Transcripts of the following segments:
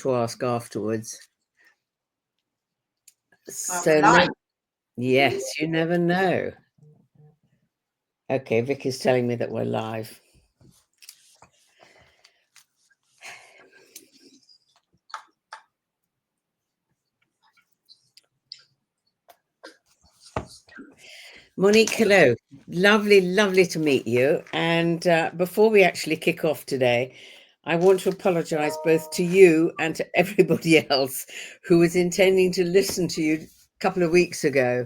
to ask afterwards. Well, So, live. yes, you never know. Okay, Vicky's telling me that we're live. Monique, hello. Lovely to meet you. And before we actually kick off today, I want to apologize both to you and to everybody else who was intending to listen to you a couple of weeks ago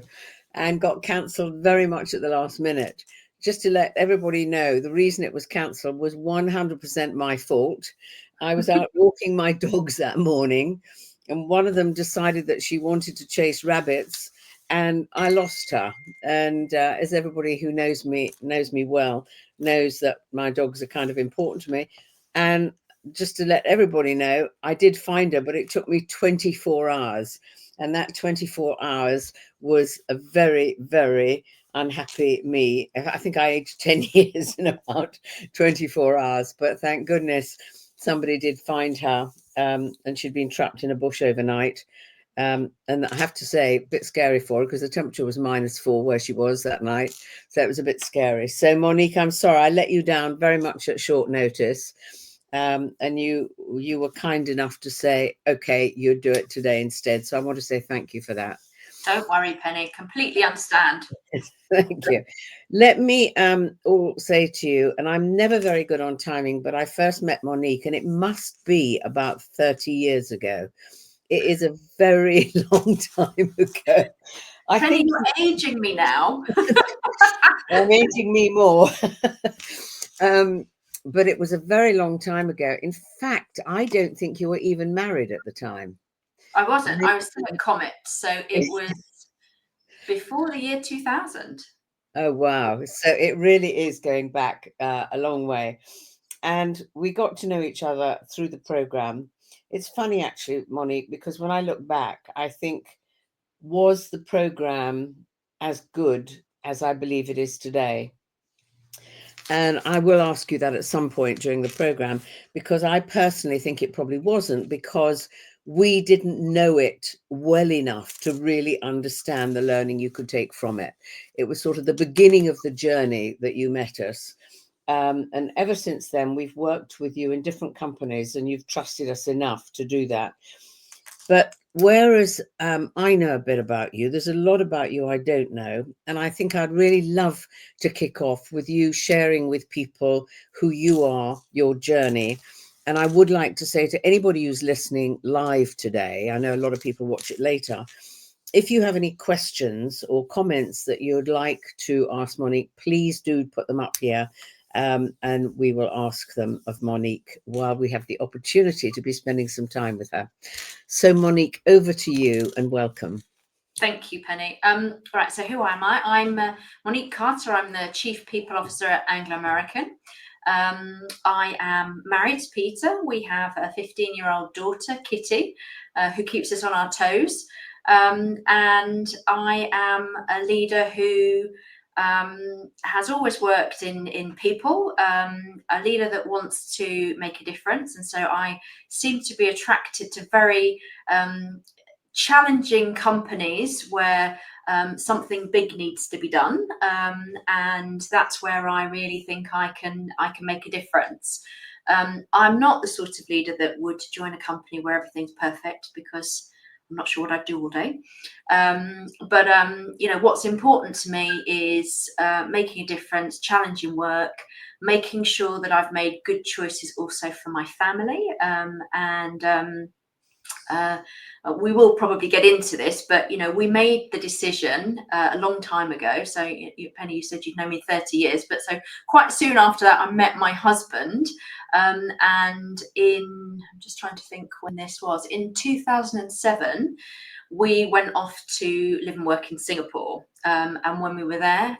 and got cancelled very much at the last minute. Just to let everybody know, the reason it was cancelled was 100% my fault. I was out walking my dogs that morning, and one of them decided that she wanted to chase rabbits, and I lost her. And as everybody who knows me well knows, that my dogs are kind of important to me. And just to let everybody know, I did find her, but it took me 24 hours. And that 24 hours was a very, very unhappy me. I think I aged 10 years in about 24 hours. But thank goodness somebody did find her, and she'd been trapped in a bush overnight. And I have to say, a bit scary for her, because the temperature was -4 where she was that night. So it was a bit scary. So, Monique, I'm sorry I let you down very much at short notice. And you were kind enough to say, okay, you'd do it today instead. So I want to say thank you for that. Don't worry, Penny. Completely understand. Thank you. Let me all say to you, and I'm never very good on timing, but I first met Monique, and it must be about 30 years ago. It is a very long time ago. I Penny, think you're aging me now. I'm aging me more. But it was a very long time ago. In fact, I don't think you were even married at the time. I wasn't. I was still at Comet, so it was before the year 2000. Oh, wow. So it really is going back a long way. And we got to know each other through the program. It's funny, actually, Monique, because when I look back, I think, was the program as good as I believe it is today? And I will ask you that at some point during the program, because I personally think it probably wasn't, because we didn't know it well enough to really understand the learning you could take from it. It was sort of the beginning of the journey that you met us. And ever since then, we've worked with you in different companies, and you've trusted us enough to do that. But whereas I know a bit about you, there's a lot about you I don't know. And I think I'd really love to kick off with you sharing with people who you are, your journey. And I would like to say to anybody who's listening live today, I know a lot of people watch it later, if you have any questions or comments that you would like to ask Monique, please do put them up here. And we will ask them of Monique while we have the opportunity to be spending some time with her. So, Monique, over to you and welcome. Thank you, Penny. Right, so who am I? I'm Monique Carter. I'm the Chief People Officer at Anglo American. I am married to Peter. We have a 15-year-old daughter, Kitty, who keeps us on our toes. And I am a leader who has always worked in people, a leader that wants to make a difference. And so I seem to be attracted to very challenging companies where something big needs to be done, and that's where I really think I can make a difference. I'm not the sort of leader that would join a company where everything's perfect, because I'm not sure what I'd do all day. But you know, what's important to me is making a difference, challenging work, making sure that I've made good choices also for my family, and we will probably get into this, but you know, we made the decision a long time ago. So Penny, you said you'd known me 30 years, but so quite soon after that I met my husband, and I'm just trying to think when this was, in 2007 we went off to live and work in Singapore, and when we were there,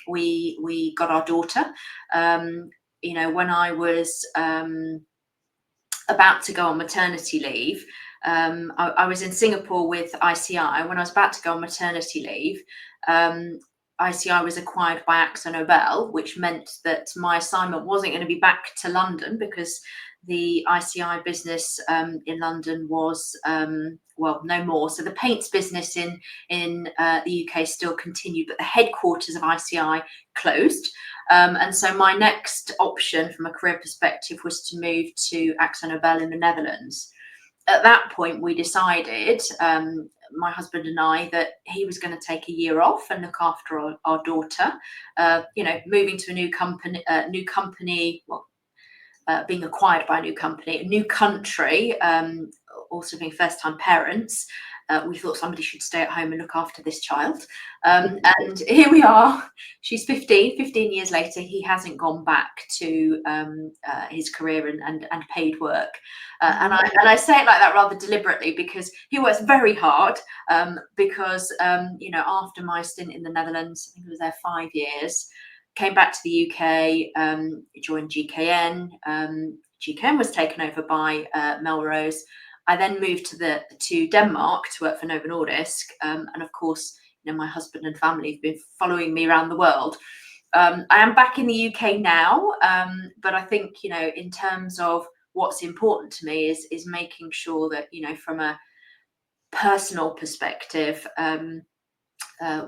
we got our daughter. You know, when I was about to go on maternity leave, I was in Singapore with ICI. When I was about to go on maternity leave, ICI was acquired by Anglo American, which meant that my assignment wasn't going to be back to London, because the ICI business in London was well, no more. So the paints business in the UK still continued, but the headquarters of ICI closed. And so my next option from a career perspective was to move to Anglo Nobel in the Netherlands. At that point, we decided, my husband and I, that he was going to take a year off and look after our daughter. You know, moving to a new company, well, being acquired by a new country, also being first-time parents, we thought somebody should stay at home and look after this child. And here we are. She's 15 years later. He hasn't gone back to his career and paid work. And I say it like that rather deliberately, because he works very hard, because you know, after my stint in the Netherlands, I think I was there 5 years, came back to the UK, joined GKN. GKN was taken over by Melrose. I then moved to Denmark to work for Novo Nordisk, and of course, you know, my husband and family have been following me around the world. I am back in the UK now, but I think, you know, in terms of what's important to me is making sure that, you know, from a personal perspective,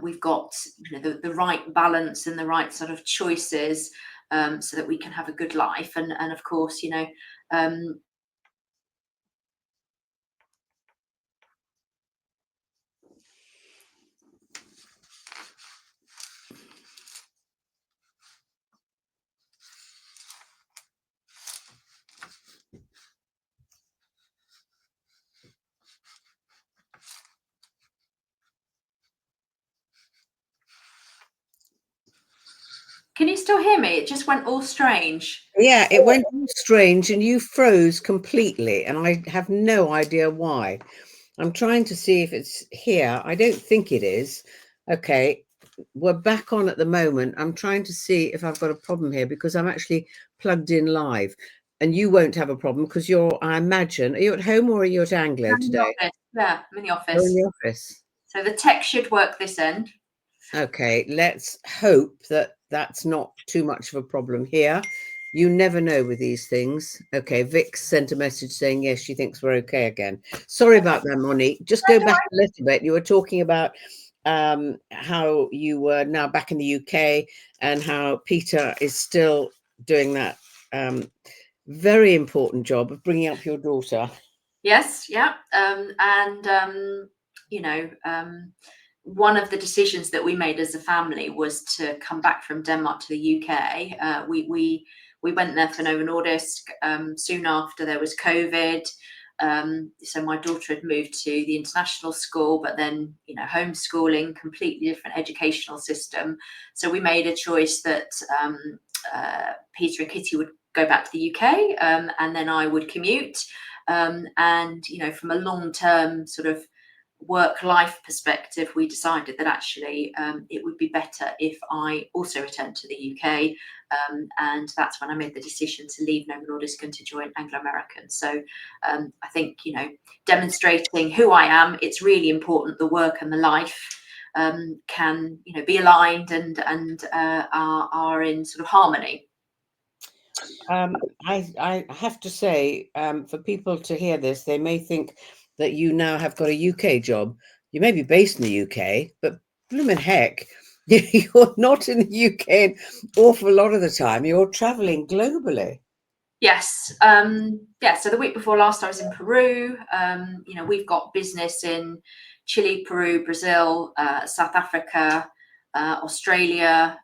we've got, you know, the right balance and the right sort of choices, so that we can have a good life. And of course, you know, can you still hear me? It just went all strange. Yeah, it went all strange and you froze completely, and I have no idea why. I'm trying to see if it's here. I don't think it is. Okay, we're back on at the moment. I'm trying to see if I've got a problem here, because I'm actually plugged in live, and you won't have a problem because you're, I imagine, are you at home or are you at Anglo I'm in the today? office. Yeah, I'm in the You're in office. the office. So the tech should work this end. Okay, let's hope that that's not too much of a problem here. You never know with these things. Okay, Vic sent a message saying, yes, she thinks we're okay again. Sorry about that, Monique. Just go back a little bit. You were talking about how you were now back in the UK and how Peter is still doing that very important job of bringing up your daughter. Yes, yeah. You know, one of the decisions that we made as a family was to come back from Denmark to the UK. We went there for Novo Nordisk. Soon after, there was COVID. So my daughter had moved to the international school, but then, you know, homeschooling, completely different educational system. So we made a choice that Peter and Kitty would go back to the UK, and then I would commute. And, you know, from a long-term sort of work-life perspective, we decided that actually it would be better if I also returned to the UK. And that's when I made the decision to leave Novo Nordisk and to join Anglo American. So I think, you know, demonstrating who I am, it's really important the work and the life can, you know, be aligned and are in sort of harmony. I have to say, for people to hear this, they may think that you now have got a UK job. You may be based in the UK, but blooming heck, you're not in the UK an awful lot of the time. You're traveling globally. Yes. Yeah. So the week before last, I was in Peru. You know, we've got business in Chile, Peru, Brazil, South Africa, Australia,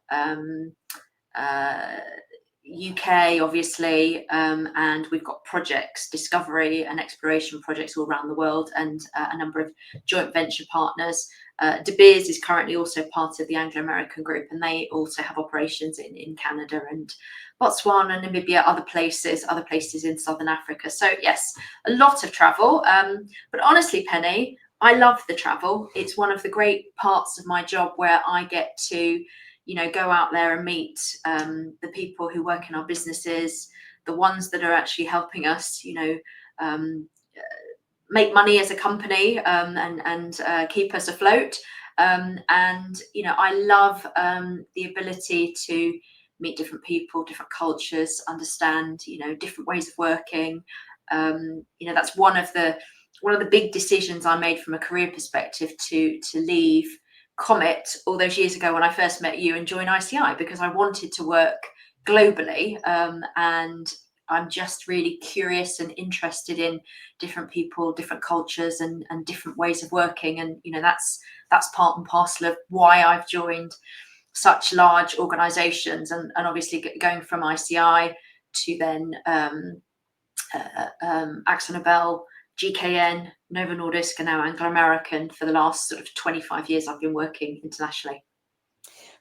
UK, obviously, and we've got projects, discovery and exploration projects all around the world, and a number of joint venture partners. De Beers is currently also part of the Anglo American group, and they also have operations in Canada and Botswana, Namibia, other places in Southern Africa. So yes, a lot of travel. But honestly, Penny, I love the travel. It's one of the great parts of my job where I get to, you know, go out there and meet the people who work in our businesses, the ones that are actually helping us, you know, make money as a company, and keep us afloat. And you know, I love the ability to meet different people, different cultures, understand, different ways of working. That's one of the big decisions I made from a career perspective to leave Comet all those years ago when I first met you and join ICI, because I wanted to work globally, and I'm just really curious and interested in different people, different cultures, and different ways of working. And that's part and parcel of why I've joined such large organizations, and obviously going from ICI to then Anglo Nobel, GKN, Novo Nordisk, and now Anglo American. For the last sort of 25 years I've been working internationally.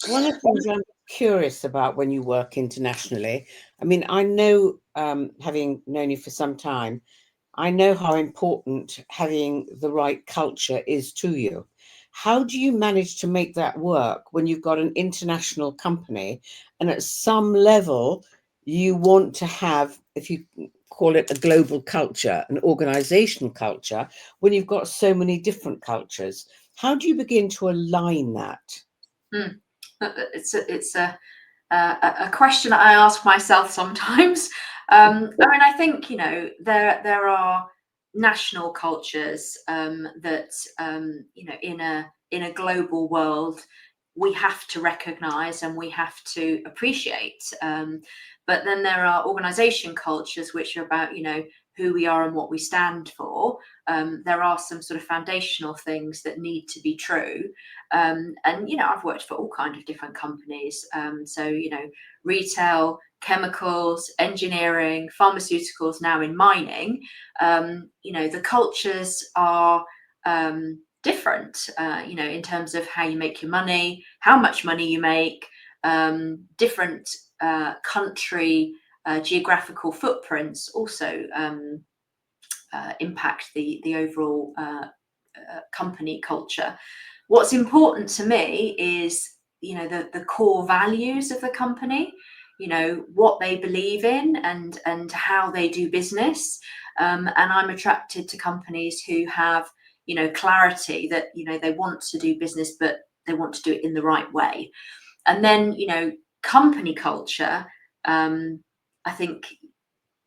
One of the things I'm curious about when you work internationally, I mean, I know, having known you for some time, I know how important having the right culture is to you. How do you manage to make that work when you've got an international company and at some level you want to have, if you call it a global culture, an organizational culture, when you've got so many different cultures? How do you begin to align that? It's a question I ask myself sometimes. I mean, I think there are national cultures that in a global world we have to recognize and we have to appreciate. But then there are organization cultures which are about who we are and what we stand for. There are some sort of foundational things that need to be true. And I've worked for all kinds of different companies. So retail, chemicals, engineering, pharmaceuticals, now in mining. The cultures are different, in terms of how you make your money, how much money you make, different country geographical footprints also impact the overall company culture. What's important to me is the core values of the company, what they believe in and how they do business. And I'm attracted to companies who have clarity that they want to do business, but they want to do it in the right way. And then company culture, I think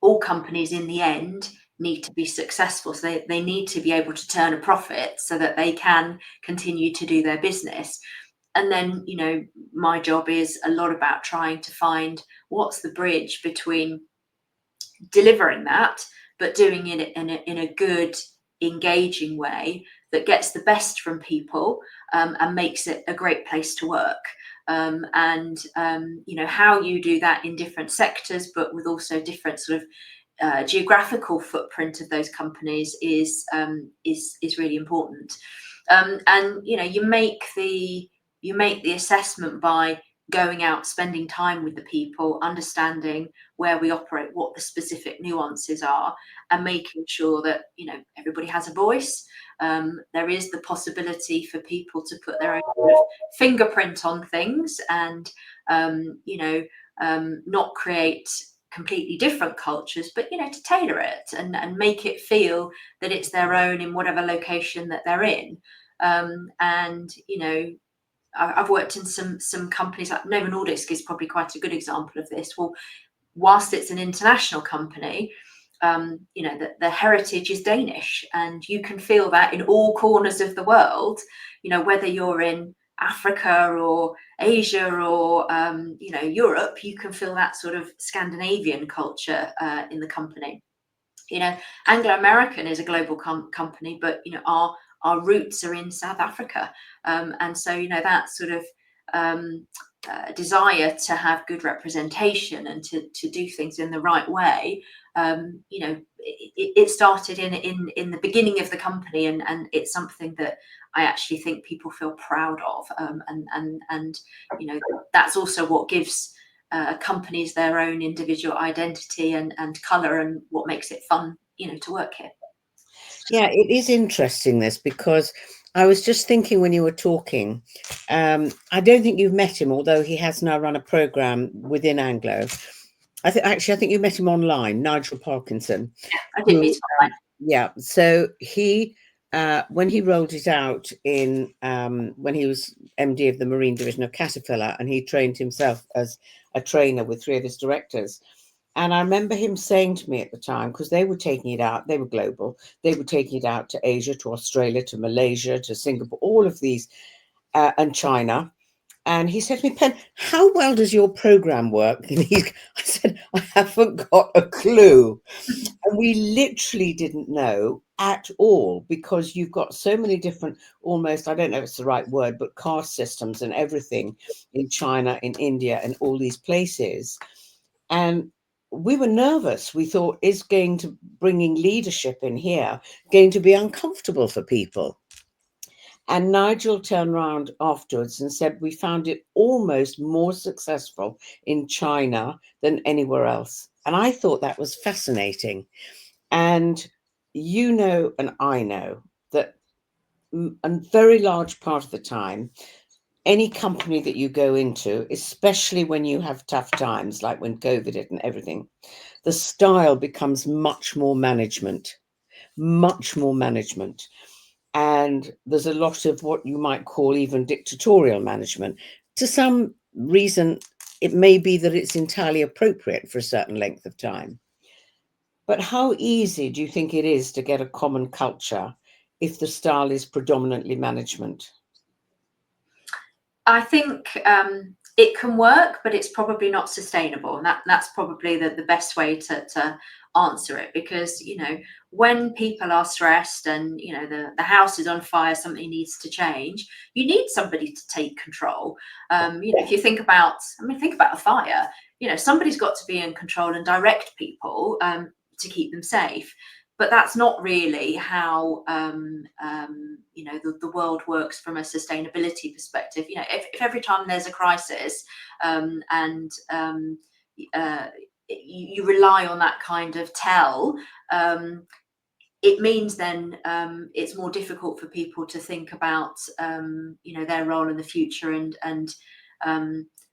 all companies in the end need to be successful. So they need to be able to turn a profit so that they can continue to do their business. And then, my job is a lot about trying to find what's the bridge between delivering that, but doing it in a good, engaging way that gets the best from people, and makes it a great place to work. How you do that in different sectors, but with also different sort of geographical footprint of those companies is really important. You make the assessment by going out, spending time with the people, understanding where we operate, what the specific nuances are, and making sure that everybody has a voice. There is the possibility for people to put their own sort of fingerprint on things and not create completely different cultures, but to tailor it and make it feel that it's their own in whatever location that they're in. I've worked in some companies, like Novo Nordisk is probably quite a good example of this. Well, whilst it's an international company, the heritage is Danish, and you can feel that in all corners of the world. Whether you're in Africa or Asia or Europe, you can feel that sort of Scandinavian culture in the company. Anglo American is a global company, but our roots are in South Africa, and so that sort of desire to have good representation and to do things in the right way. It started in the beginning of the company, and it's something that I actually think people feel proud of, and that's also what gives companies their own individual identity and colour, and what makes it fun to work here. Yeah, it is interesting, this, because I was just thinking when you were talking, I don't think you've met him, although he has now run a program within Anglo. I think you met him online, Nigel Parkinson. Yeah, I did meet him online. Yeah, so he when he rolled it out in when he was MD of the Marine Division of Caterpillar, and he trained himself as a trainer with 3 of his directors. And I remember him saying to me at the time, because they were taking it out, they were global, they were taking it out to Asia, to Australia, to Malaysia, to Singapore, all of these, and China. And he said to me, Pen, how well does your program work? And I said, I haven't got a clue. And we literally didn't know at all, because you've got so many different, almost, I don't know if it's the right word, but caste systems and everything in China, in India, and all these places. And we were nervous. We thought, is going to bringing leadership in here going to be uncomfortable for people? And Nigel turned around afterwards and said, we found it almost more successful in China than anywhere else. And I thought that was fascinating. And you know, and I know that a very large part of the time, any company that you go into, especially when you have tough times, like when COVID hit and everything, the style becomes much more management, much more management. And there's a lot of what you might call even dictatorial management. To some reason, it may be that it's entirely appropriate for a certain length of time. But how easy do you think it is to get a common culture if the style is predominantly management? I think it can work, but it's probably not sustainable, and that's probably the best way to answer it. Because when people are stressed and the house is on fire, something needs to change. You need somebody to take control. If you think about, think about a fire. Somebody's got to be in control and direct people to keep them safe. But that's not really how the world works from a sustainability perspective. If every time there's a crisis and you rely on that kind of tell, it means then it's more difficult for people to think about their role in the future and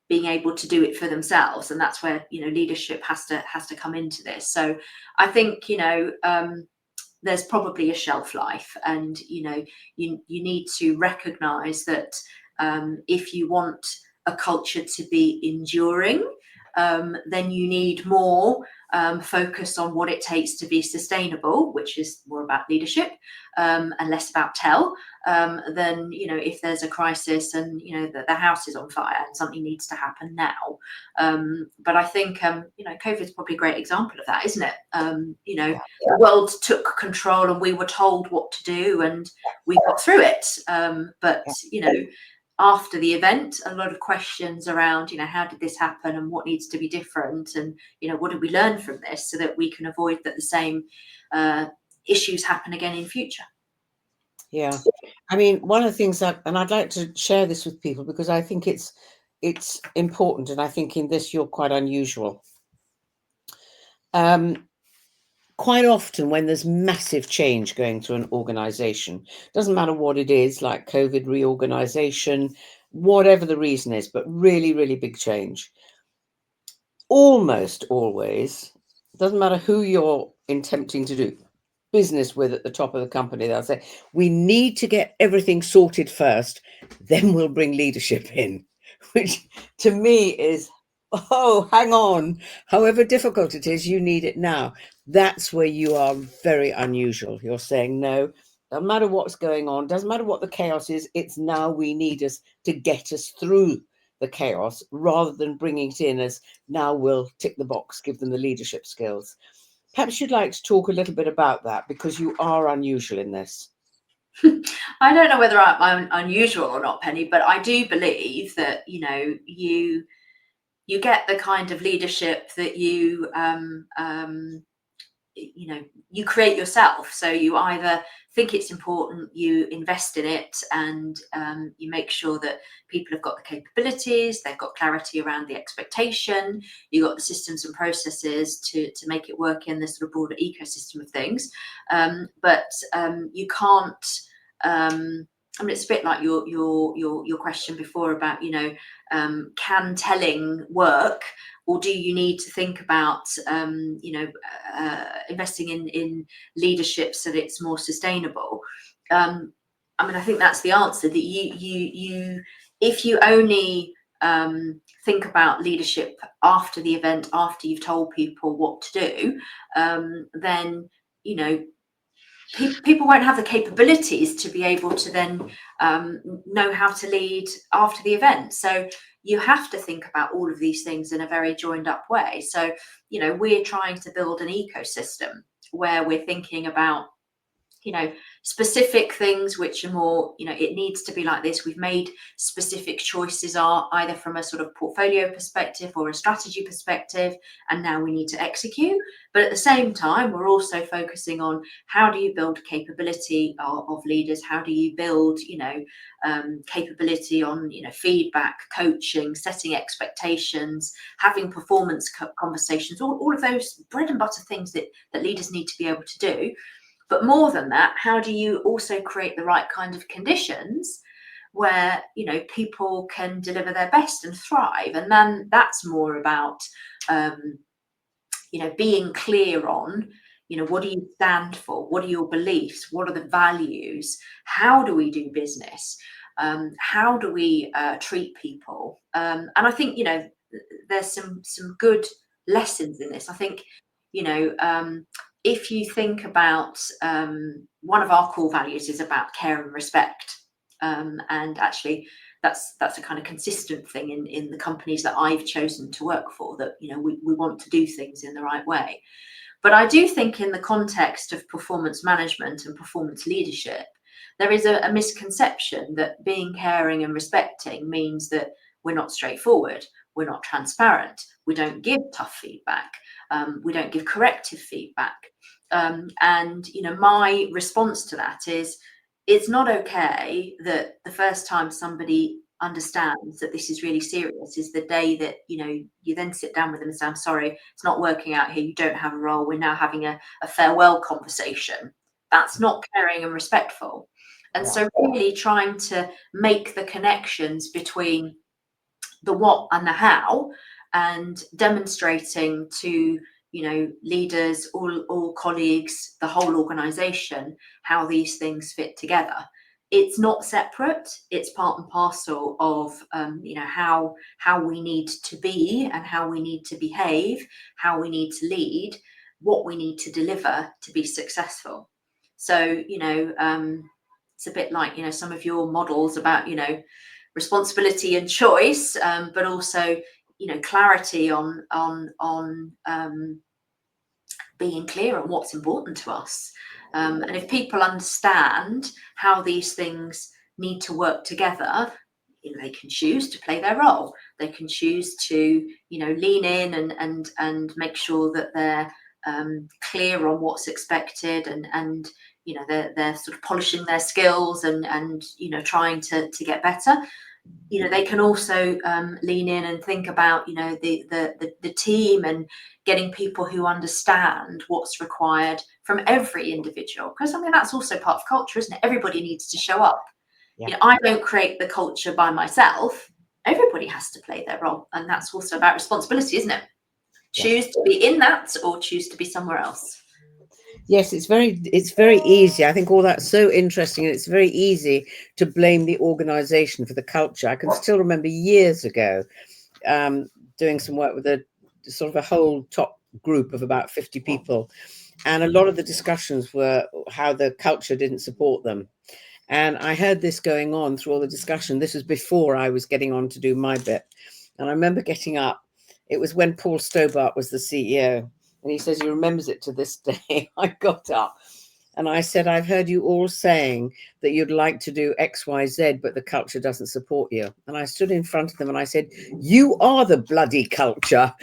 being able to do it for themselves. And that's where leadership has to come into this. So I think there's probably a shelf life, and you need to recognize that if you want a culture to be enduring, then you need more focus on what it takes to be sustainable, which is more about leadership and less about tell. Then if there's a crisis and the house is on fire and something needs to happen now. But I think COVID is probably a great example of that, isn't it? The world took control and we were told what to do and we got through it. But after the event, a lot of questions around, how did this happen and what needs to be different, and what did we learn from this so that we can avoid that the same issues happen again in future. Yeah, one of the things and I'd like to share this with people because I think it's important, and I think in this you're quite unusual. Quite often when there's massive change going through an organization, doesn't matter what it is, like COVID, reorganization, whatever the reason is, but really, really big change. Almost always, doesn't matter who you're attempting to do business with at the top of the company, they'll say, we need to get everything sorted first, then we'll bring leadership in, which to me is, oh, hang on, however difficult it is, you need it now. That's where you are very unusual. You're saying, no, doesn't matter what's going on, doesn't matter what the chaos is, it's now we need us to get us through the chaos, rather than bringing it in as now we'll tick the box, give them the leadership skills. Perhaps you'd like to talk a little bit about that, because you are unusual in this. I don't know whether I'm unusual or not, Penny, but I do believe that you get the kind of leadership that you create yourself. So you either think it's important, you invest in it, and you make sure that people have got the capabilities, they've got clarity around the expectation, you've got the systems and processes to make it work in this sort of broader ecosystem of things. But you can't. It's a bit like your question before about can telling work or do you need to think about investing in leadership so that it's more sustainable? I mean, I think that's the answer, that you if you only think about leadership after the event, after you've told people what to do, then people won't have the capabilities to be able to then know how to lead after the event. So you have to think about all of these things in a very joined up way. So we're trying to build an ecosystem where we're thinking about specific things which are more, it needs to be like this. We've made specific choices, are either from a sort of portfolio perspective or a strategy perspective, and now we need to execute. But at the same time, we're also focusing on how do you build capability of leaders? How do you build, capability on, feedback, coaching, setting expectations, having performance conversations, all of those bread and butter things that leaders need to be able to do. But more than that, how do you also create the right kind of conditions where people can deliver their best and thrive? And then that's more about being clear on what do you stand for, what are your beliefs, what are the values, how do we do business, how do we treat people, and I think there's some good lessons in this. I think if you think about one of our core values is about care and respect, and actually that's a kind of consistent thing in the companies that I've chosen to work for, that we want to do things in the right way. But I do think in the context of performance management and performance leadership, there is a misconception that being caring and respecting means that we're not straightforward, we're not transparent, we don't give tough feedback, we don't give corrective feedback. And my response to that is, it's not okay that the first time somebody understands that this is really serious is the day that you then sit down with them and say, I'm sorry, it's not working out here, you don't have a role, we're now having a farewell conversation. That's not caring and respectful. And so really trying to make the connections between the what and the how, and demonstrating to leaders, all colleagues, the whole organization, how these things fit together. It's not separate, it's part and parcel of how we need to be and how we need to behave, how we need to lead, what we need to deliver to be successful. So it's a bit like some of your models about responsibility and choice, but also clarity on being clear on what's important to us. And if people understand how these things need to work together, they can choose to play their role. They can choose to lean in and make sure that they're clear on what's expected, and they're sort of polishing their skills and trying to get better. They can also lean in and think about the team, and getting people who understand what's required from every individual, because that's also part of culture, isn't it? Everybody needs to show up. I don't create the culture by myself. Everybody has to play their role, and that's also about responsibility, isn't it? Choose to be in that or choose to be somewhere else. Yes, it's very easy. I think all that's so interesting, and it's very easy to blame the organization for the culture. I can still remember years ago doing some work with a sort of a whole top group of about 50 people, and a lot of the discussions were how the culture didn't support them. And I heard this going on through all the discussion. This was before I was getting on to do my bit. And I remember getting up. It was when Paul Stobart was the CEO. And he says he remembers it to this day. I got up and I said, I've heard you all saying that you'd like to do X, Y, Z, but the culture doesn't support you. And I stood in front of them and I said, you are the bloody culture.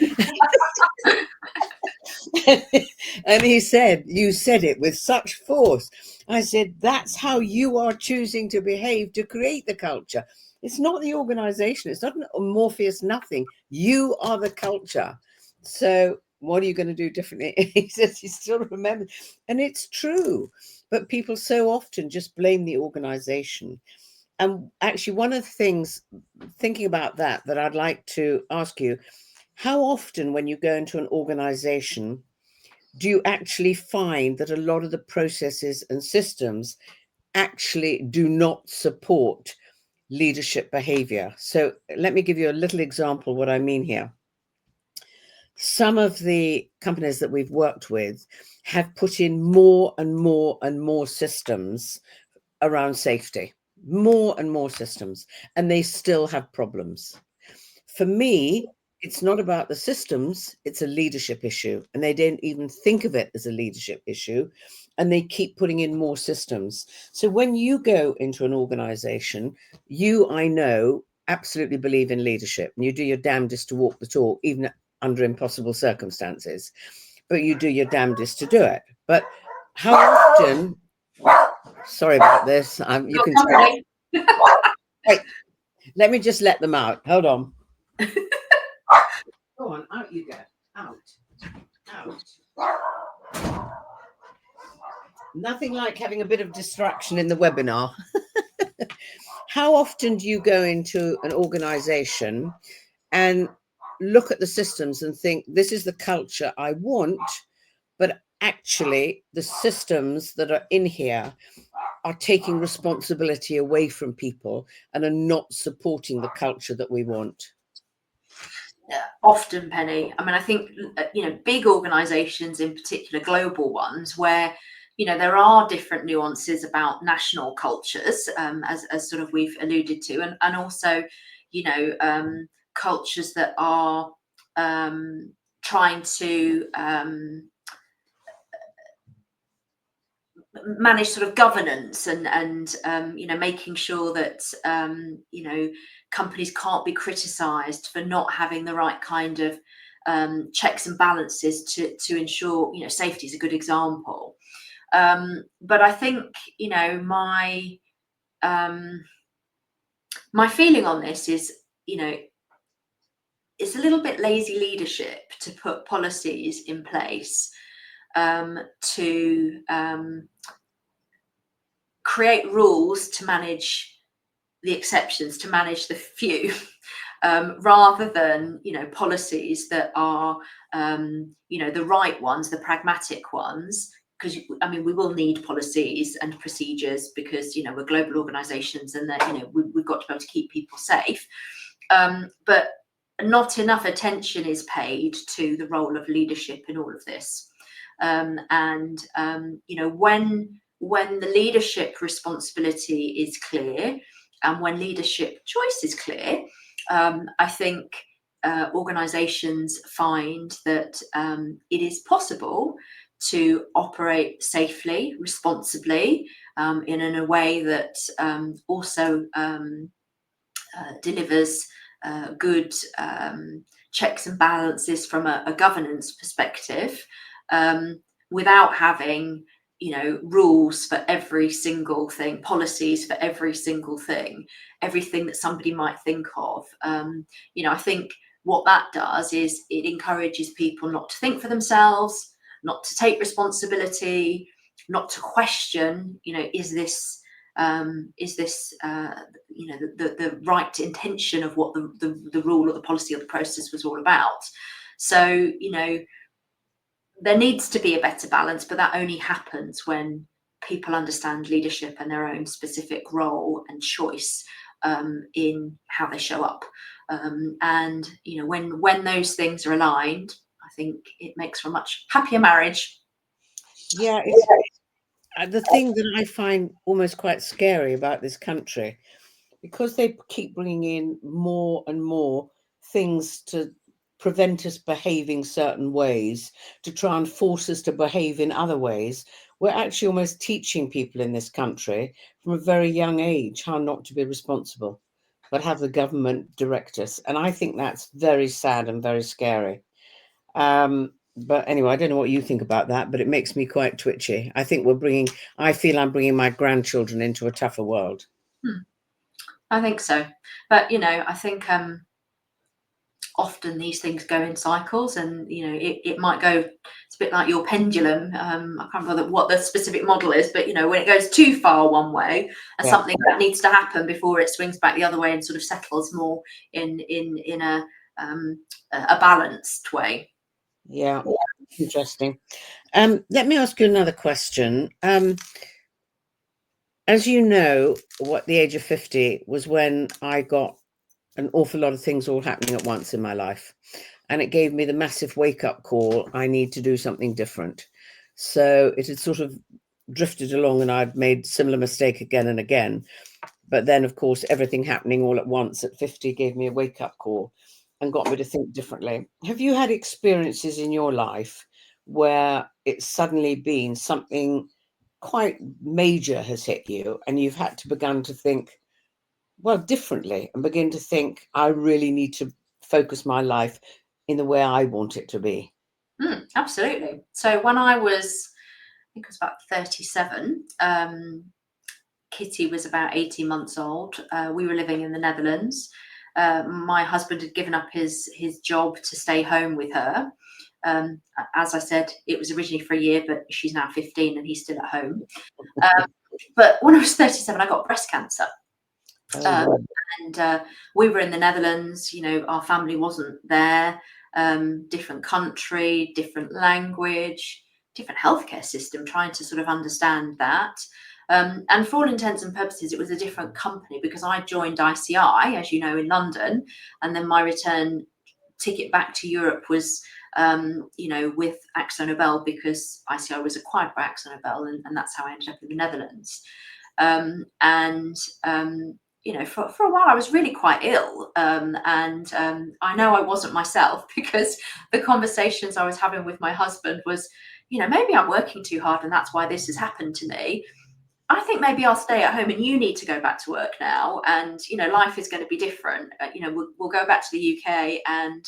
And he said, you said it with such force. I said, that's how you are choosing to behave to create the culture. It's not the organization. It's not an amorphous nothing. You are the culture. So what are you going to do differently? He says he still remembers. And it's true. But people so often just blame the organization. And actually, one of the things, thinking about that I'd like to ask you, How often when you go into an organization do you actually find that a lot of the processes and systems actually do not support leadership behavior? So let me give you a little example what I mean here. Some of the companies that we've worked with have put in more and more and more systems around safety, more and more systems, and they still have problems. For me, it's not about the systems, it's a leadership issue. And they don't even think of it as a leadership issue. And they keep putting in more systems. So when you go into an organization, you, I know, absolutely believe in leadership. And you do your damnedest to walk the talk, even under impossible circumstances. But you do your damnedest to do it. But how often, sorry about this, you can Company. wait, let me just let them out. Hold on. Go on, out you go. Out. Nothing like having a bit of distraction in the webinar. How often do you go into an organization and look at the systems and think, this is the culture I want, but actually the systems that are in here are taking responsibility away from people and are not supporting the culture that we want? Often, Penny. I mean, I think, big organizations, in particular global ones, where there are different nuances about national cultures, as sort of we've alluded to, and also cultures that are trying to manage sort of governance and making sure that companies can't be criticized for not having the right kind of checks and balances to ensure safety is a good example. But I think my feeling on this is it's a little bit lazy leadership to put policies in place to create rules to manage the exceptions, to manage the few, rather than policies that are the right ones, the pragmatic ones. Because we will need policies and procedures because we're global organisations and that we've got to be able to keep people safe. But not enough attention is paid to the role of leadership in all of this. When the leadership responsibility is clear and when leadership choice is clear, I think organisations find that it is possible to operate safely, responsibly, in a way that also delivers good checks and balances from a governance perspective, without having rules for every single thing, policies for every single thing, everything that somebody might think of. I think what that does is it encourages people not to think for themselves, not to take responsibility, not to question, is this the right intention of what the rule or the policy or the process was all about. So there needs to be a better balance, but that only happens when people understand leadership and their own specific role and choice in how they show up. And when those things are aligned, I think it makes for a much happier marriage. Yeah, it's the thing that I find almost quite scary about this country, because they keep bringing in more and more things to prevent us behaving certain ways, to try and force us to behave in other ways. We're actually almost teaching people in this country from a very young age how not to be responsible, but have the government direct us. And I think that's very sad and very scary. But anyway, I don't know what you think about that, but it makes me quite twitchy. I feel I'm bringing my grandchildren into a tougher world. I think so. But, I think often these things go in cycles and, it might go, it's a bit like your pendulum. I can't remember what the specific model is, but, when it goes too far one way and something that needs to happen before it swings back the other way and sort of settles more in a a balanced way. Yeah, interesting. Let me ask you another question. As you know, at the age of 50 was when I got an awful lot of things all happening at once in my life. And it gave me the massive wake-up call, I need to do something different. So it had sort of drifted along and I'd made similar mistake again and again. But then, of course, everything happening all at once at 50 gave me a wake-up call and got me to think differently. Have you had experiences in your life where it's suddenly been something quite major has hit you and you've had to begin to think, well, differently, and begin to think, I really need to focus my life in the way I want it to be? Absolutely. So when I was, I think I was about 37, Kitty was about 18 months old. We were living in the Netherlands. My husband had given up his job to stay home with her. As I said, it was originally for a year, but she's now 15 and he's still at home. But when I was 37, I got breast cancer. And we were in the Netherlands, you know, our family wasn't there, different country, different language, different healthcare system, trying to sort of understand that. And for all intents and purposes, it was a different company because I joined ICI, as you know, in London, and then my return ticket back to Europe was, you know, with Anglo American, because ICI was acquired by Anglo American, and that's how I ended up in the Netherlands. You know, for a while I was really quite ill, and I know I wasn't myself because the conversations I was having with my husband was, you know, maybe I'm working too hard and that's why this has happened to me. I think maybe I'll stay at home and you need to go back to work now, and you know, life is going to be different. You know, we'll go back to the UK, and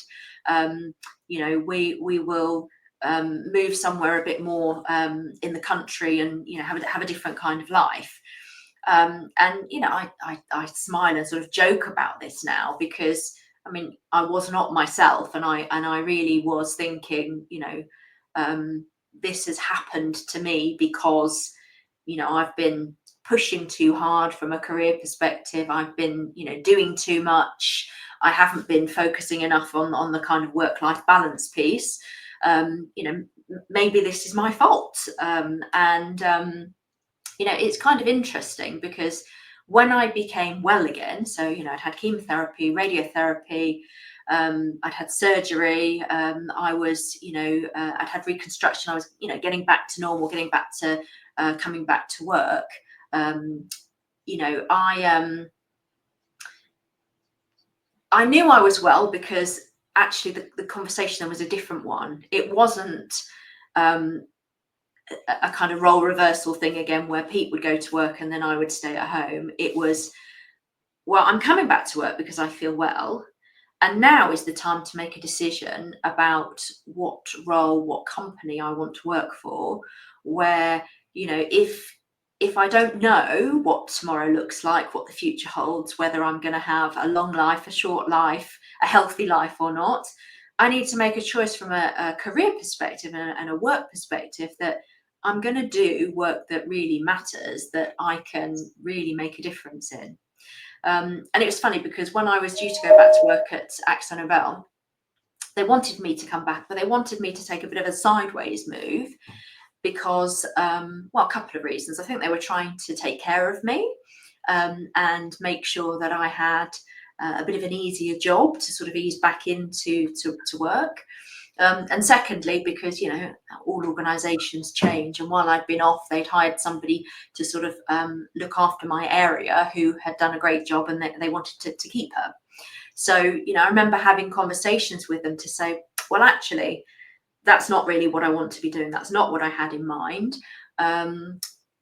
you know, we will move somewhere a bit more in the country, and you know, have a different kind of life. And you know, I smile and sort of joke about this now because I mean, I was not myself, and I really was thinking, you know, this has happened to me because, you know, I've been pushing too hard from a career perspective. I've been, you know, doing too much. I haven't been focusing enough on the kind of work-life balance piece. You know, maybe this is my fault. You know, it's kind of interesting because when I became well again, so, you know, I'd had chemotherapy, radiotherapy, I'd had surgery, I was, you know, I'd had reconstruction, I was, you know, getting back to normal, getting back to coming back to work. You know, I knew I was well because actually the conversation was a different one. It wasn't a kind of role reversal thing again where Pete would go to work and then I would stay at home. It was, well, I'm coming back to work because I feel well, and now is the time to make a decision about what role, what company I want to work for, where, you know, if I don't know what tomorrow looks like, what the future holds, whether I'm going to have a long life, a short life, a healthy life or not, I need to make a choice from a career perspective and a work perspective that I'm going to do work that really matters, that I can really make a difference in. And it was funny because when I was due to go back to work at Anglo American, they wanted me to come back, but they wanted me to take a bit of a sideways move because, well, a couple of reasons. I think they were trying to take care of me and make sure that I had a bit of an easier job to sort of ease back into to work. And secondly, because, you know, all organisations change, and while I'd been off, they'd hired somebody to sort of look after my area who had done a great job, and they wanted to keep her. So, you know, I remember having conversations with them to say, well, actually, that's not really what I want to be doing. That's not what I had in mind.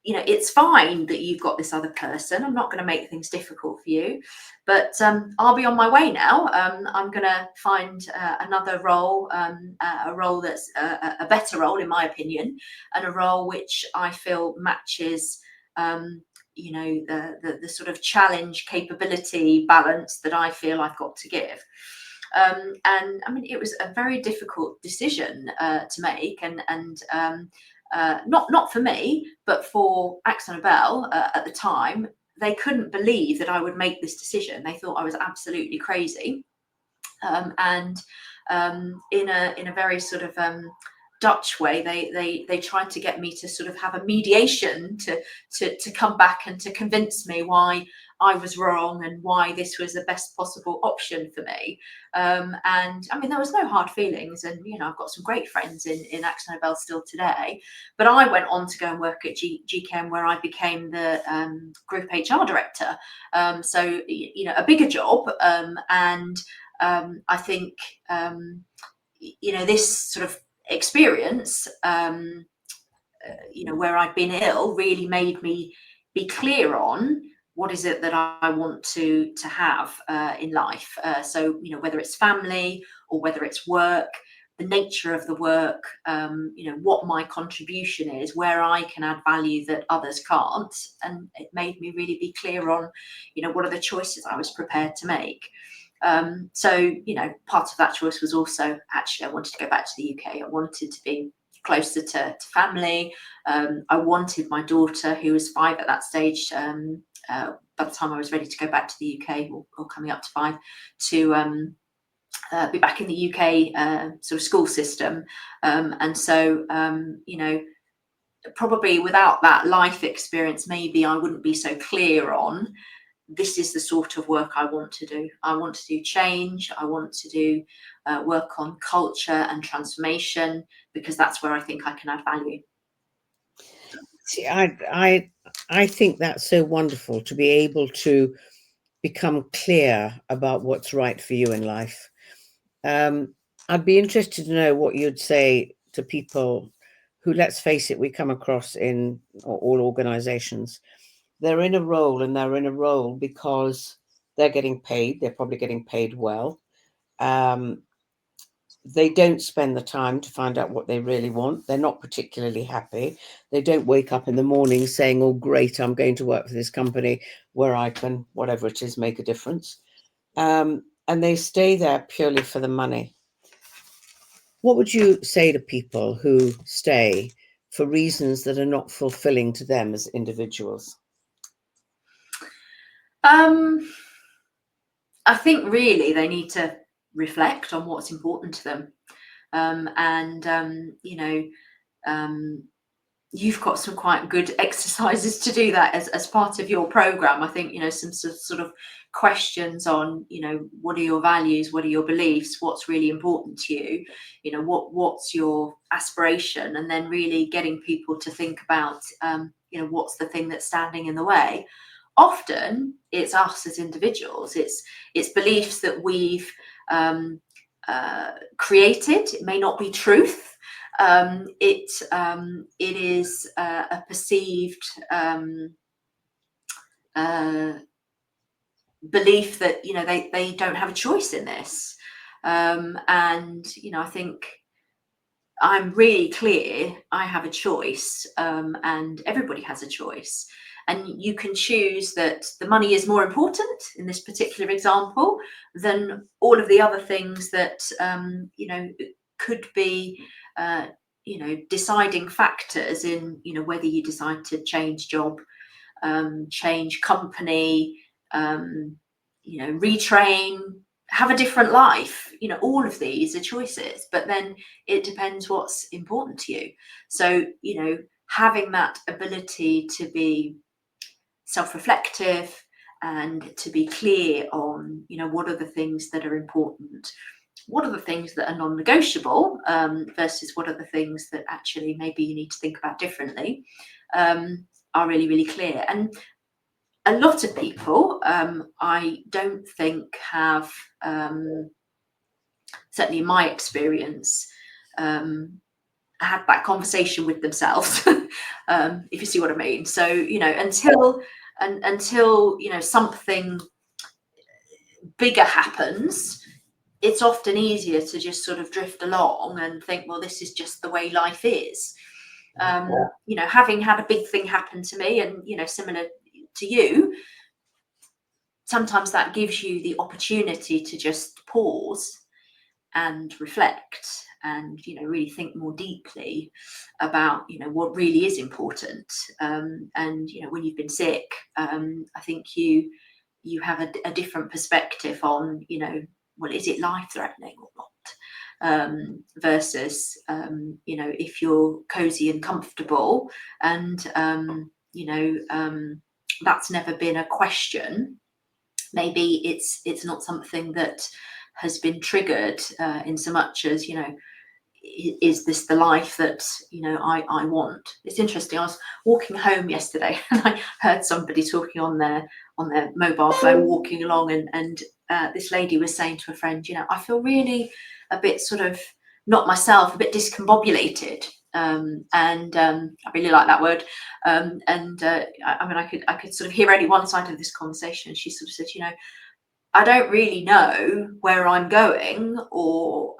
You know, it's fine that you've got this other person. I'm not going to make things difficult for you, but I'll be on my way now. I'm going to find another role, a role that's a better role, in my opinion, and a role which I feel matches, you know, the sort of challenge capability balance that I feel I've got to give. And I mean, it was a very difficult decision to make, and not for me, but for Anglo American at the time. They couldn't believe that I would make this decision. They thought I was absolutely crazy. and in a very sort of Dutch way, they tried to get me to sort of have a mediation to come back and to convince me why I was wrong and why this was the best possible option for me. And I mean, there was no hard feelings, and I've got some great friends in Anglo American still today. But I went on to go and work at GChem, where I became the group HR director. So a bigger job, and I think this sort of experience, where I'd been ill, really made me be clear on what is it that I want to have in life. So whether it's family or whether it's work, the nature of the work, what my contribution is, where I can add value that others can't, and it made me really be clear on what are the choices I was prepared to make. So part of that choice was also, actually, I wanted to go back to the UK. I wanted to be closer to family. I wanted my daughter, who was 5 at that stage, by the time I was ready to go back to the UK, or coming up to 5, to be back in the UK sort of school system. And so probably without that life experience, maybe I wouldn't be so clear on, this is the sort of work I want to do. I want to do change. I want to do work on culture and transformation, because that's where I think I can add value. See, I think that's so wonderful, to be able to become clear about what's right for you in life. I'd be interested to know what you'd say to people who, let's face it, we come across in all organizations. They're in a role, and they're in a role because they're getting paid. They're probably getting paid well. They don't spend the time to find out what they really want. They're not particularly happy. They don't wake up in the morning saying, oh, great, I'm going to work for this company where I can, whatever it is, make a difference. And they stay there purely for the money. What would you say to people who stay for reasons that are not fulfilling to them as individuals? I think really they need to reflect on what's important to them. You've got some quite good exercises to do that as part of your program. I think, some sort of questions on, what are your values? What are your beliefs? What's really important to you? What's your aspiration? And then really getting people to think about, what's the thing that's standing in the way? Often it's us as individuals. It's beliefs that we've created. It may not be truth. It is a perceived belief that they don't have a choice in this, and I think I'm really clear. I have a choice, and everybody has a choice. And you can choose that the money is more important in this particular example than all of the other things that could be deciding factors in whether you decide to change job, change company, retrain, have a different life. All of these are choices, but then it depends what's important to you. So having that ability to be self-reflective and to be clear on what are the things that are important, what are the things that are non-negotiable, versus what are the things that actually maybe you need to think about differently, are really, really clear. And a lot of people, I don't think have, certainly in my experience, had that conversation with themselves, if you see what I mean. So until something bigger happens, it's often easier to just sort of drift along and think, well, this is just the way life is. Having had a big thing happen to me, and similar to you, sometimes that gives you the opportunity to just pause and reflect and really think more deeply about what really is important. And when you've been sick, I think you have a different perspective on well, is it life-threatening or not? Versus, if you're cozy and comfortable and, that's never been a question, maybe it's not something that has been triggered in so much as, is this the life that I want? It's interesting. I was walking home yesterday and I heard somebody talking on their mobile phone walking along, and this lady was saying to a friend, I feel really a bit sort of not myself, a bit discombobulated. I really like that word. I could sort of hear only one side of this conversation. She sort of said, I don't really know where I'm going, or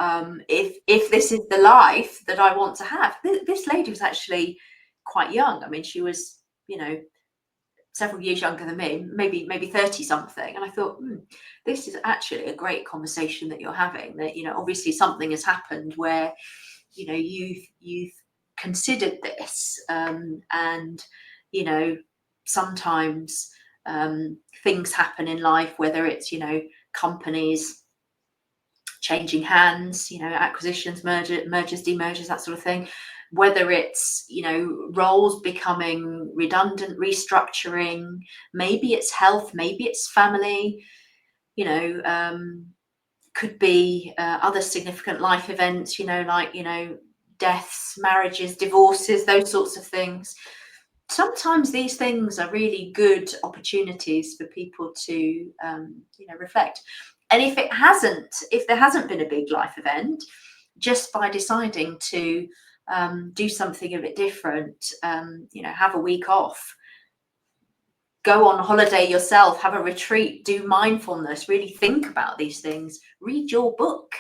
if this is the life that I want to have. This lady was actually quite young. I mean, she was, several years younger than me, maybe 30 something. And I thought, this is actually a great conversation that you're having. That obviously something has happened where you've considered this, and sometimes things happen in life, whether it's companies changing hands, acquisitions, mergers, demergers, that sort of thing, whether it's roles becoming redundant, restructuring, maybe it's health, maybe it's family, could be other significant life events, like deaths, marriages, divorces, those sorts of things. Sometimes these things are really good opportunities for people to reflect. And if there hasn't been a big life event, just by deciding to do something a bit different, have a week off, go on holiday yourself, have a retreat, do mindfulness, really think about these things, read your book.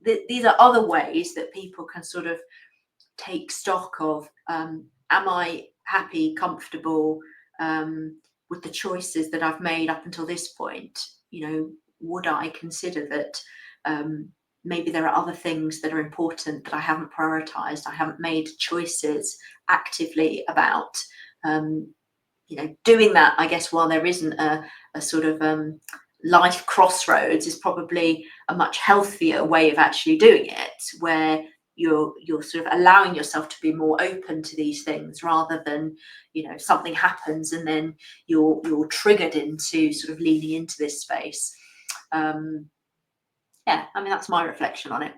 These are other ways that people can sort of take stock of, am I happy, comfortable with the choices that I've made up until this point? Would I consider that maybe there are other things that are important that I haven't prioritized, I haven't made choices actively about? Doing that, I guess, while there isn't a sort of life crossroads, is probably a much healthier way of actually doing it, where you're sort of allowing yourself to be more open to these things, rather than something happens and then you're triggered into sort of leaning into this space. That's my reflection on it.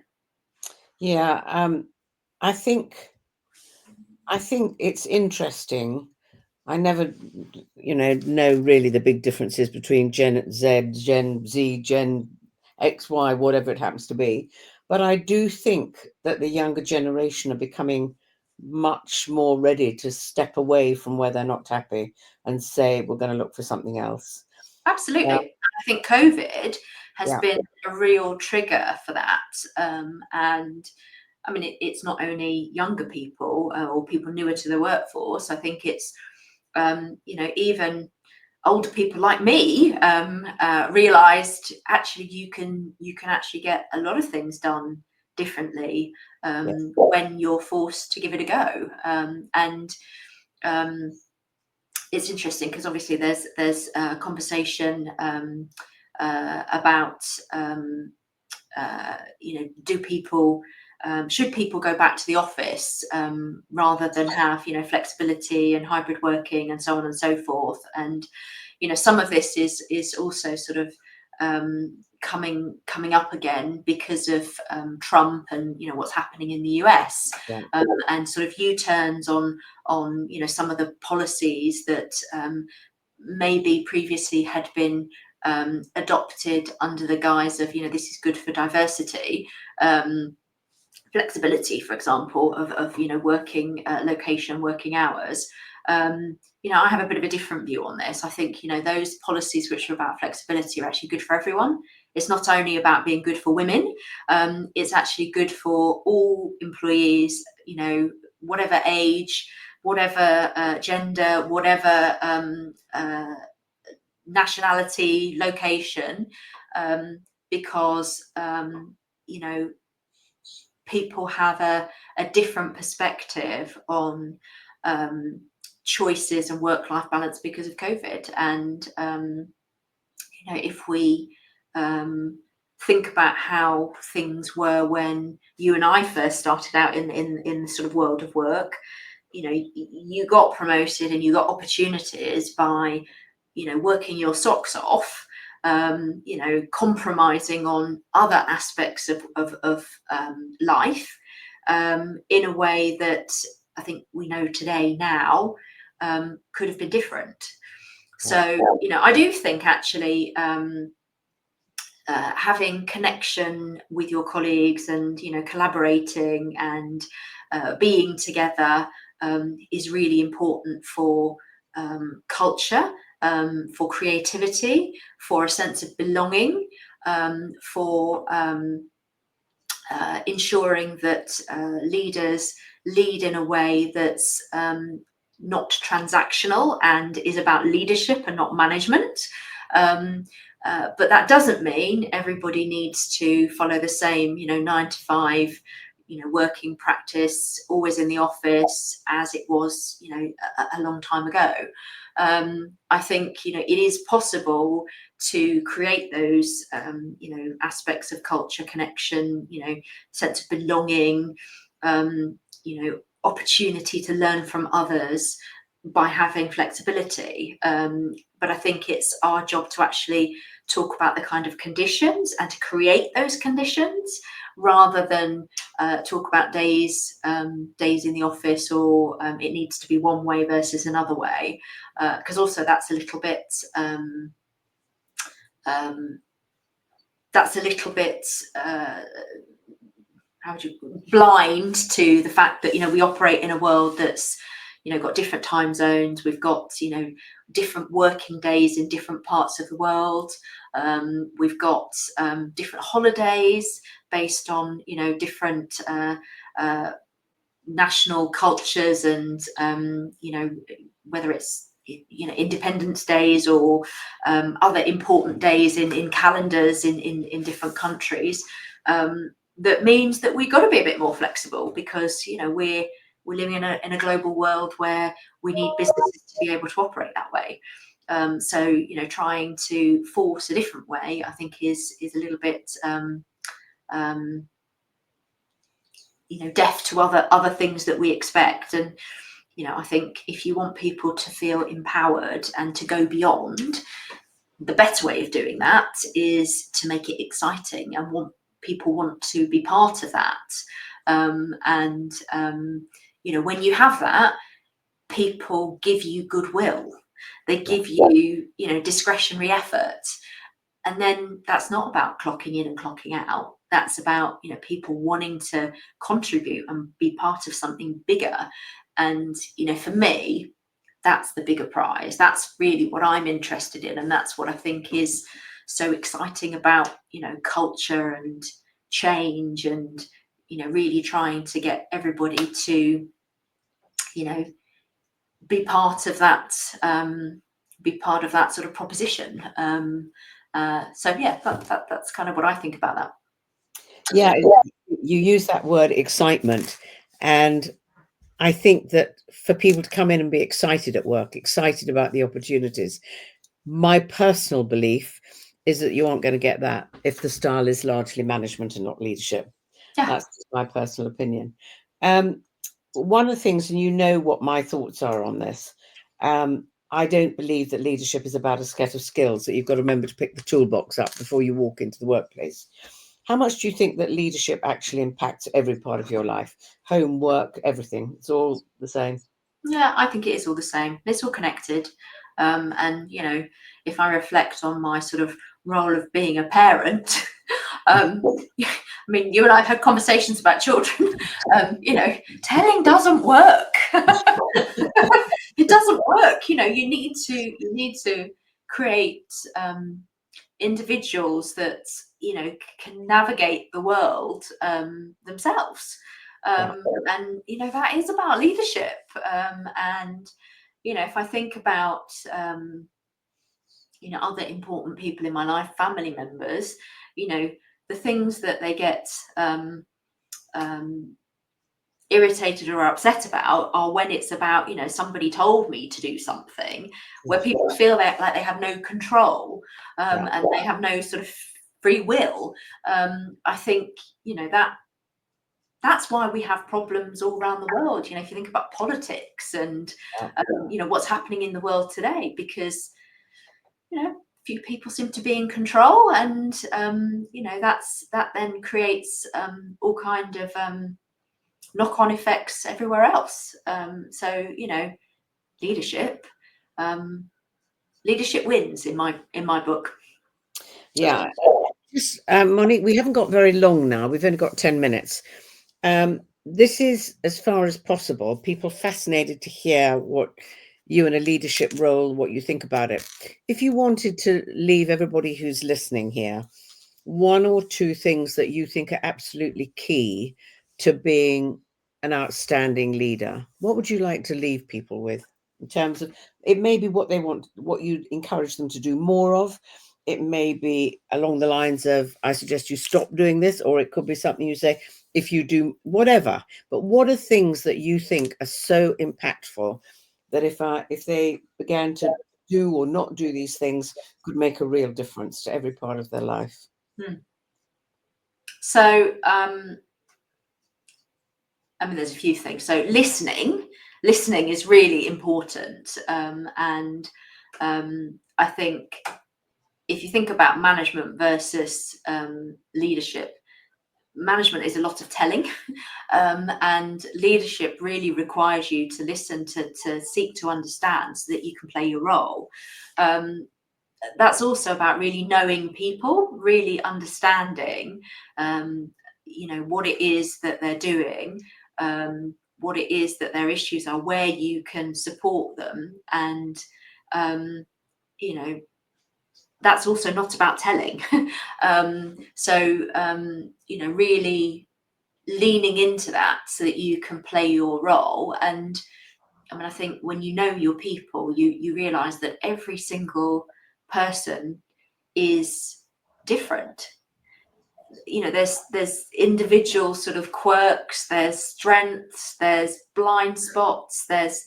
I think it's interesting. I never know really the big differences between Gen Z, Gen Z, Gen X, Y, whatever it happens to be. But I do think that the younger generation are becoming much more ready to step away from where they're not happy and say, we're going to look for something else. Absolutely. I think COVID has been a real trigger for that. And I mean, it's not only younger people or people newer to the workforce. I think it's, even older people like me realized actually you can actually get a lot of things done differently when you're forced to give it a go. It's interesting because obviously there's a conversation about do people should people go back to the office rather than have flexibility and hybrid working and so on and so forth. And some of this is also sort of coming up again because of Trump and what's happening in the US, and sort of U-turns on some of the policies that maybe previously had been adopted under the guise of this is good for diversity. Flexibility, for example, of working location, working hours. I have a bit of a different view on this. I think those policies which are about flexibility are actually good for everyone. It's not only about being good for women, it's actually good for all employees, whatever age, whatever gender, whatever nationality, location, because people have a different perspective on choices and work-life balance because of COVID. And if we think about how things were when you and I first started out in the sort of world of work. You know, you got promoted and you got opportunities by, you know, working your socks off, you know, compromising on other aspects of life, in a way that I think we know today now could have been different. So, you know, I do think actually having connection with your colleagues and, you know, collaborating and being together is really important for culture, for creativity, for a sense of belonging, for ensuring that leaders lead in a way that's not transactional and is about leadership and not management. But that doesn't mean everybody needs to follow the same, you know, 9 to 5, you know, working practice, always in the office, as it was, you know, a long time ago. I think, you know, it is possible to create those, you know, aspects of culture, connection, you know, sense of belonging, you know, opportunity to learn from others by having flexibility. But I think it's our job to actually talk about the kind of conditions and to create those conditions, rather than talk about days in the office, or it needs to be one way versus another way, because also that's a little bit how would you, blind to the fact that, you know, we operate in a world that's, you know, got different time zones. We've got, you know, different working days in different parts of the world. We've got different holidays based on, you know, different national cultures, and you know, whether it's, you know, Independence Days or other important days in calendars in different countries. That means that we've got to be a bit more flexible, because, you know, we're living in a global world where we need businesses to be able to operate that way. So, you know, trying to force a different way, I think, is a little bit you know, deaf to other things that we expect. And, you know, I think if you want people to feel empowered and to go beyond, the better way of doing that is to make it exciting and people want to be part of that. And you know, when you have that, people give you goodwill. They give you, you know, discretionary effort. And then that's not about clocking in and clocking out. That's about, you know, people wanting to contribute and be part of something bigger. And, you know, for me, that's the bigger prize. That's really what I'm interested in. And that's what I think is so exciting about, you know, culture and change, and, you know, really trying to get everybody to, you know, be part of that sort of proposition. So yeah, that's kind of what I think about that. Yeah, you use that word excitement, and I think that for people to come in and be excited at work, excited about the opportunities, my personal belief is that you aren't going to get that if the style is largely management and not leadership. Yeah. That's my personal opinion. One of the things, and you know what my thoughts are on this, I don't believe that leadership is about a set of skills that you've got to remember to pick the toolbox up before you walk into the workplace. How much do you think that leadership actually impacts every part of your life? Home, work, everything. It's all the same. Yeah, I think it is all the same. It's all connected. And, you know, if I reflect on my sort of role of being a parent, I mean, you and I have had conversations about children. You know, telling doesn't work. It doesn't work. You know, you need to create individuals that, you know, can navigate the world themselves. And, you know, that is about leadership. And, you know, if I think about, you know, other important people in my life, family members, you know, the things that they get irritated or upset about are when it's about, you know, somebody told me to do something, where people feel that like they have no control, and they have no sort of free will, I think, you know, that's why we have problems all around the world. You know, if you think about politics and, you know, what's happening in the world today, because, you know, few people seem to be in control, and, you know, that then creates all kind of knock-on effects everywhere else. So, you know, leadership wins in my book. Yeah. Just, Monique, we haven't got very long now. We've only got 10 minutes. This is, as far as possible, people fascinated to hear what you in a leadership role, what you think about it. If you wanted to leave everybody who's listening here, one or two things that you think are absolutely key to being an outstanding leader, what would you like to leave people with in terms of, it may be what they want, what you encourage them to do more of. It may be along the lines of, I suggest you stop doing this, or it could be something you say, if you do whatever. But what are things that you think are so impactful that if they began to do or not do these things, could make a real difference to every part of their life? So, I mean, there's a few things. So listening is really important. And I think if you think about management versus leadership, management is a lot of telling, and leadership really requires you to listen, to seek to understand, so that you can play your role. That's also about really knowing people, really understanding, you know, what it is that they're doing, what it is that their issues are, where you can support them, and you know, that's also not about telling. So you know, really leaning into that so that you can play your role. And I mean, I think when you know your people, you realize that every single person is different. You know, there's individual sort of quirks, there's strengths, there's blind spots, there's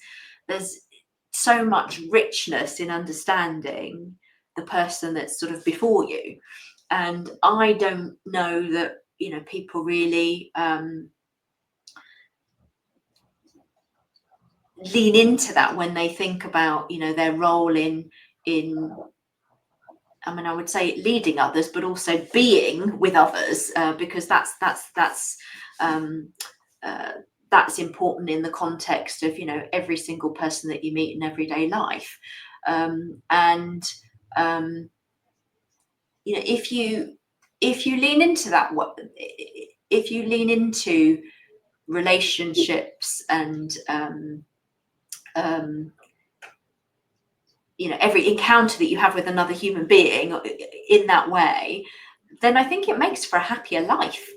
so much richness in understanding the person that's sort of before you. And I don't know that, you know, people really lean into that when they think about, you know, their role in I mean, I would say leading others, but also being with others, because that's important in the context of, you know, every single person that you meet in everyday life. And you know, if you lean into that, if you lean into relationships and you know, every encounter that you have with another human being in that way, then I think it makes for a happier life.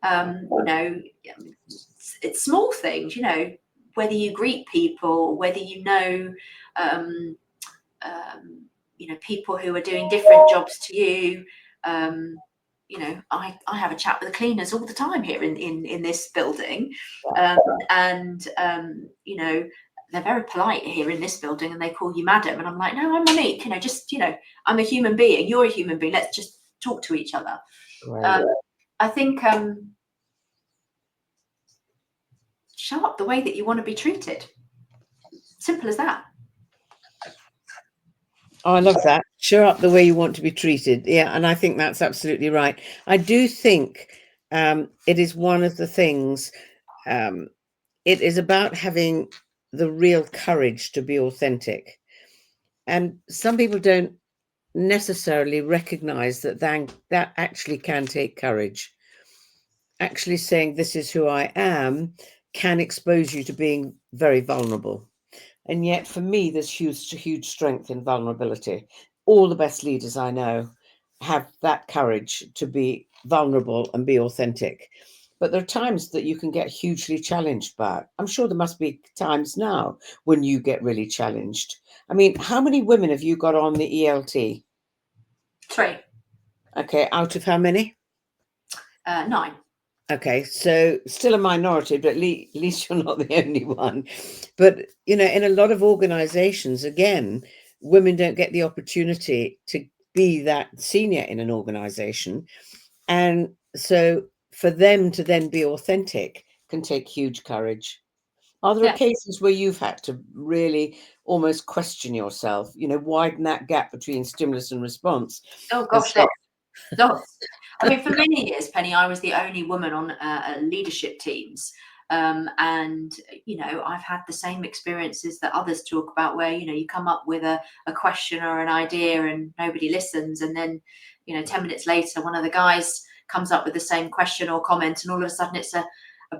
You know, it's small things, you know, whether you greet people, whether you know, you know, people who are doing different jobs to you. You know, I have a chat with the cleaners all the time here in this building, and you know, they're very polite here in this building, and they call you madam, and I'm like, no, I'm Monique. You know, just, you know, I'm a human being. You're a human being. Let's just talk to each other. Right. I think show up the way that you want to be treated. Simple as that. Oh, I love that. Show up the way you want to be treated. Yeah, and I think that's absolutely right. I do think it is one of the things, it is about having the real courage to be authentic. And some people don't necessarily recognize that actually can take courage. Actually saying this is who I am can expose you to being very vulnerable. And yet, for me, there's huge strength in vulnerability. All the best leaders I know have that courage to be vulnerable and be authentic. But there are times that you can get hugely challenged by it. I'm sure there must be times now when you get really challenged. I mean, how many women have you got on the ELT? 3. Okay, out of how many? 9. Okay, so still a minority, but at least you're not the only one. But, you know, in a lot of organizations, again, women don't get the opportunity to be that senior in an organization. And so for them to then be authentic can take huge courage. Are there Yeah. occasions where you've had to really almost question yourself, widen that gap between stimulus and response Oh and gosh, start? lots. I mean, for many years, Penny, I was the only woman on leadership teams. And, I've had the same experiences that others talk about where, you come up with a question or an idea and nobody listens. And then, 10 minutes later, one of the guys comes up with the same question or comment, and all of a sudden it's a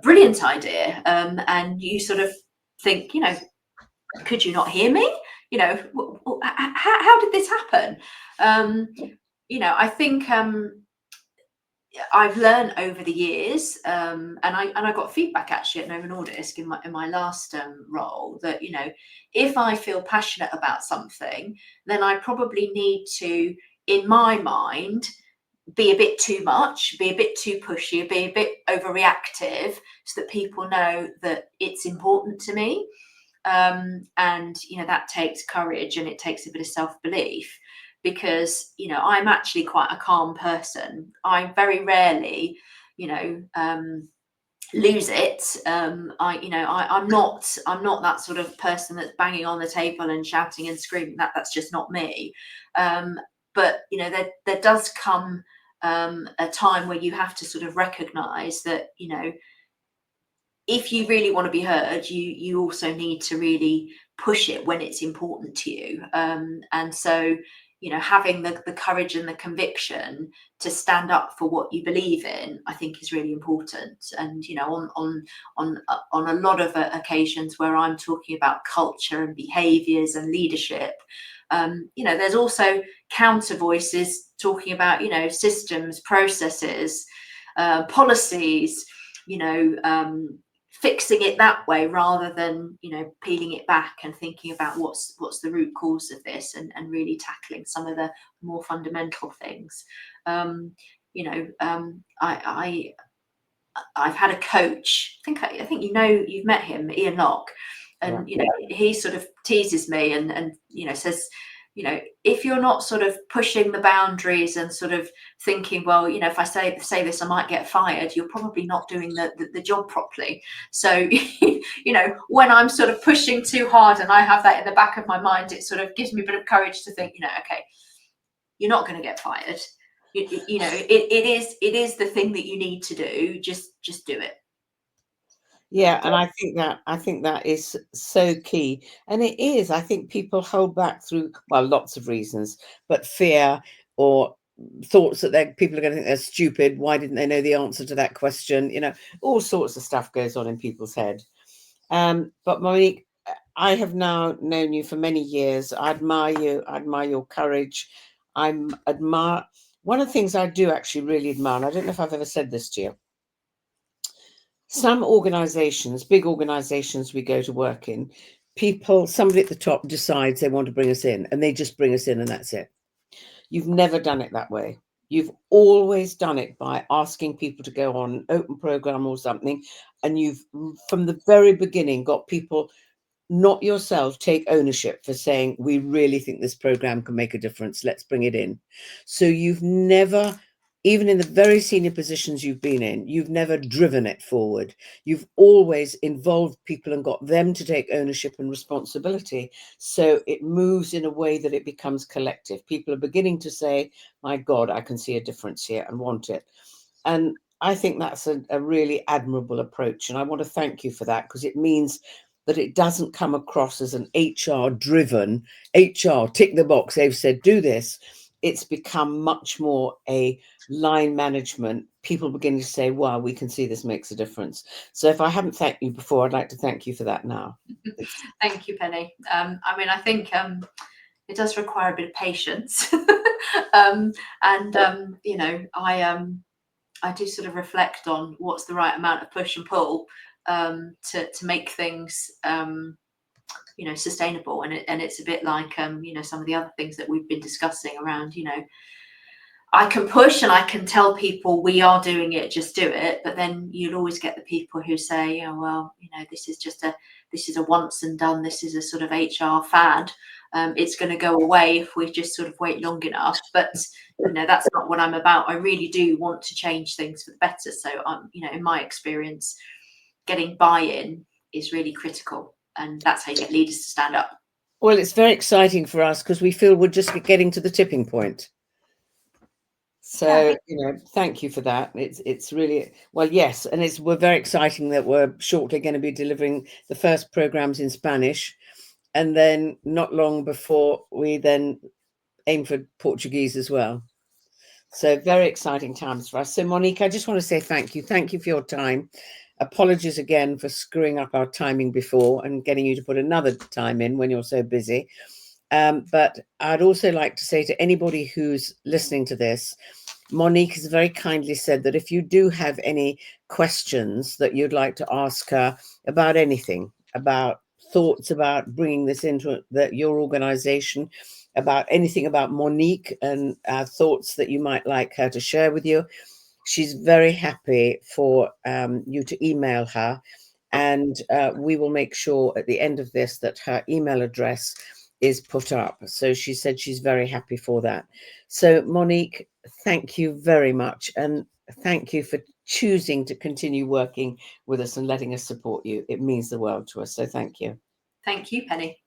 brilliant idea. And you sort of think, could you not hear me? How did this happen? I think I've learned over the years, and I got feedback actually at Novo Nordisk in my last role that if I feel passionate about something, then I probably need to, in my mind, be a bit too much, be a bit too pushy, be a bit overreactive, so that people know that it's important to me. And that takes courage and it takes a bit of self-belief, because I'm actually quite a calm person. I very rarely lose it. I'm not that sort of person that's banging on the table and shouting and screaming. That's just not me. But there does come a time where you have to sort of recognize that if you really want to be heard, you also need to really push it when it's important to you. And so, having the courage and the conviction to stand up for what you believe in, I think is really important. And on a lot of occasions where I'm talking about culture and behaviours and leadership, there's also counter voices talking about systems, processes, policies, fixing it that way rather than peeling it back and thinking about what's the root cause of this, and really tackling some of the more fundamental things. I've had a coach. I think you've met him, Ian Locke, and Yeah. he sort of teases me and says, if you're not sort of pushing the boundaries and sort of thinking, well, if I say this, I might get fired, you're probably not doing the job properly. So, when I'm sort of pushing too hard and I have that in the back of my mind, it sort of gives me a bit of courage to think, okay, you're not going to get fired. It is the thing that you need to do. Just do it. Yeah, and I think that is so key. And it is, I think people hold back through, well, lots of reasons, but fear or thoughts that people are going to think they're stupid. Why didn't they know the answer to that question? All sorts of stuff goes on in people's head. But Monique, I have now known you for many years. I admire you. I admire your courage. Admire one of the things I do actually really admire, and I don't know if I've ever said this to you. Some organizations, big organizations we go to work in, somebody at the top decides they want to bring us in and they just bring us in and that's it. You've never done it that way. You've always done it by asking people to go on an open program or something. And you've, from the very beginning, got people, not yourself, take ownership for saying, we really think this program can make a difference. Let's bring it in. So you've never, even in the very senior positions you've been in, you've never driven it forward. You've always involved people and got them to take ownership and responsibility. So it moves in a way that it becomes collective. People are beginning to say, my God, I can see a difference here and want it. And I think that's a really admirable approach. And I want to thank you for that, because it means that it doesn't come across as an HR driven, HR tick the box, they've said do this. It's become much more a line management, people beginning to say, wow, we can see this makes a difference. So if I haven't thanked you before, I'd like to thank you for that now. Thank you, Penny. I think it does require a bit of patience. I do sort of reflect on what's the right amount of push and pull to make things sustainable, and it's a bit like some of the other things that we've been discussing around I can push and I can tell people we are doing it, just do it, but then you'll always get the people who say, oh well, this is a once and done, this is a sort of HR fad, it's going to go away if we just sort of wait long enough. But that's not what I'm about. I really do want to change things for the better. So in my experience, getting buy-in is really critical, and that's how you get leaders to stand up. Well, it's very exciting for us because we feel we're just getting to the tipping point. So, thank you for that. It's really, well, yes. And we're very exciting that we're shortly going to be delivering the first programs in Spanish. And then not long before we then aim for Portuguese as well. So very exciting times for us. So Monique, I just want to say thank you. Thank you for your time. Apologies again for screwing up our timing before and getting you to put another time in when you're so busy. But I'd also like to say to anybody who's listening to this, Monique has very kindly said that if you do have any questions that you'd like to ask her about anything, about thoughts about bringing this into your organization, about anything about Monique and thoughts that you might like her to share with you, she's very happy for you to email her. And we will make sure at the end of this that her email address is put up. So she said she's very happy for that. So Monique, thank you very much. And thank you for choosing to continue working with us and letting us support you. It means the world to us. So thank you. Thank you, Penny.